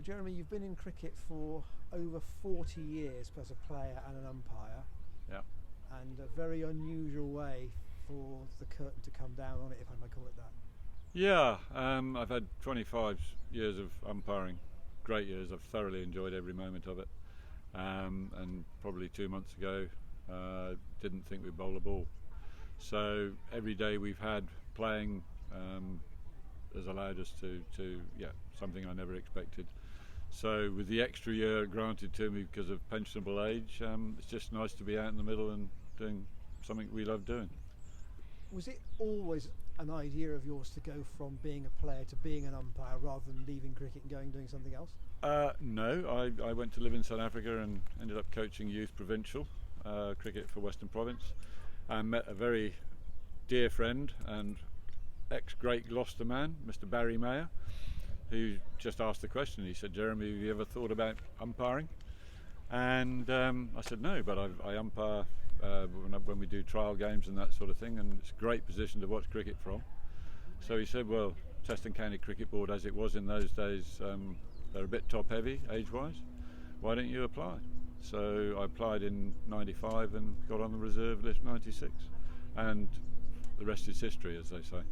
Jeremy, you've been in cricket for over 40 years as a player and an umpire. Yeah. And a very unusual way for the curtain to come down on it, if I may call it that. Yeah, I've had 25 years of umpiring, great years. I've thoroughly enjoyed every moment of it. And probably 2 months ago, didn't think we'd bowl a ball. So every day we've had playing has allowed us to something I never expected. So with the extra year granted to me because of pensionable age, it's just nice to be out in the middle and doing something we love doing. Was it always an idea of yours to go from being a player to being an umpire rather than leaving cricket and doing something else? No, I went to live in South Africa and ended up coaching youth provincial cricket for Western Province. I met a very dear friend and ex-great Gloucester man, Mr. Barry Mayer, who just asked the question. He said, "Jeremy, have you ever thought about umpiring?" And I said no, but I umpire when we do trial games and that sort of thing, and it's a great position to watch cricket from. So he said, well, Test and County Cricket Board, as it was in those days, they're a bit top heavy age-wise. Why don't you apply? So I applied in 95 and got on the reserve list 96, and the rest is history, as they say.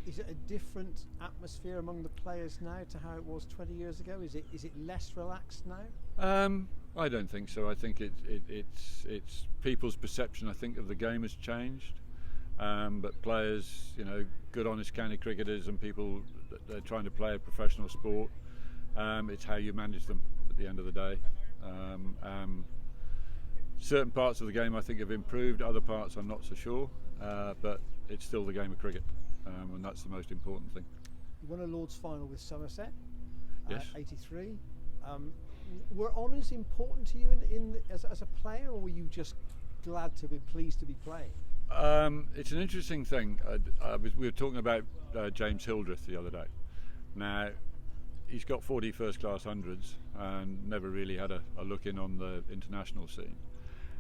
Is it a different atmosphere among the players now to how it was 20 years ago? Is it less relaxed now? I don't think so. I think it's people's perception, I think, of the game has changed. But players, good honest county cricketers and people, they're trying to play a professional sport. It's how you manage them at the end of the day. Certain parts of the game I think have improved, other parts I'm not so sure, but it's still the game of cricket, and that's the most important thing. You won a Lloyds final with Somerset, yes. 83. Were honours important to you as a player, or were you just pleased to be playing? It's an interesting thing. We were talking about James Hildreth the other day. Now, he's got 40 first-class hundreds and never really had a look in on the international scene.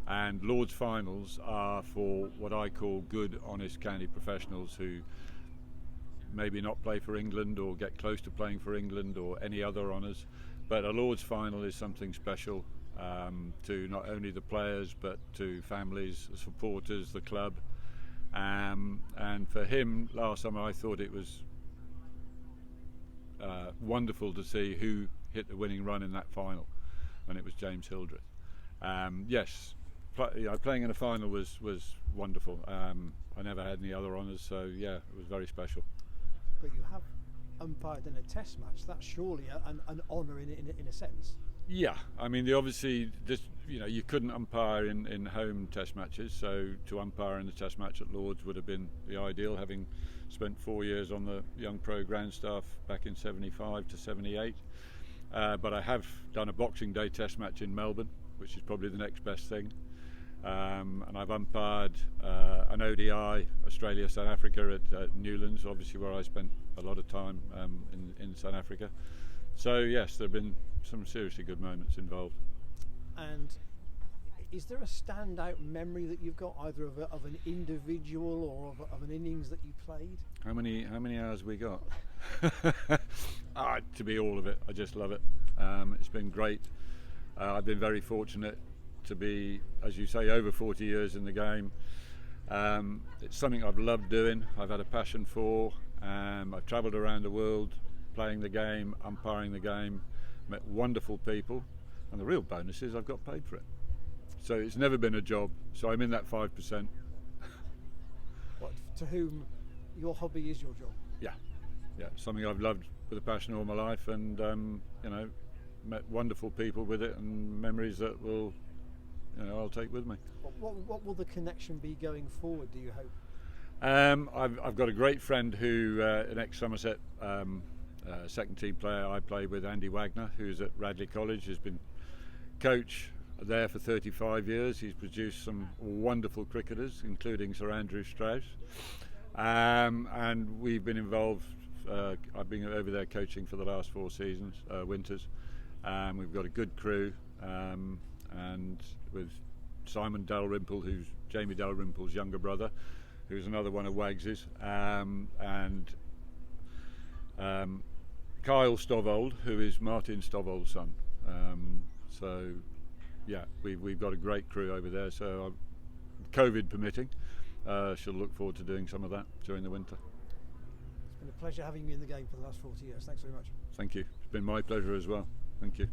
And Lloyds finals are for what I call good, honest county professionals who maybe not play for England or get close to playing for England or any other honours. But a Lloyds final is something special to not only the players but to families, the supporters, the club. And for him, last summer, I thought it was wonderful to see who hit the winning run in that final, and it was James Hildreth. Yes, playing in a final was wonderful. I never had any other honours, so yeah, it was very special. But you have umpired in a test match. That's surely an honour in a sense. Yeah, I mean, obviously, you couldn't umpire in home test matches, so to umpire in the test match at Lloyds would have been the ideal, having spent 4 years on the young pro ground staff back in 75 to 78. But I have done a Boxing Day test match in Melbourne, which is probably the next best thing. And I've umpired an ODI, Australia, South Africa at Newlands, obviously where I spent a lot of time in South Africa. So yes, there have been some seriously good moments involved. And is there a standout memory that you've got, either of an individual or of an innings that you played? How many hours we got? To be all of it. I just love it. It's been great. I've been very fortunate to be, as you say, over 40 years in the game. It's something I've loved doing, I've had a passion for. I've travelled around the world playing the game, umpiring the game, met wonderful people, and the real bonus is I've got paid for it. So it's never been a job, so I'm in that 5%. To whom your hobby is your job? Yeah, something I've loved with a passion all my life, and met wonderful people with it, and memories that will, I'll take with me. What will the connection be going forward, do you hope? I've got a great friend who, an ex-Somerset second team player I played with, Andy Wagner, who's at Radley College, has been coach there for 35 years. He's produced some wonderful cricketers, including Sir Andrew Strauss. And we've been involved, I've been over there coaching for the last 4 seasons, winters. We've got a good crew, and with Simon Dalrymple, who's Jamie Dalrymple's younger brother, who's another one of Wags's, and Kyle Stovold, who is Martin Stovold's son. So yeah, we've got a great crew over there. So COVID permitting, shall look forward to doing some of that during the winter. It's been a pleasure having you in the game for the last 40 years. Thanks very much. Thank you. It's been my pleasure as well. Thank you.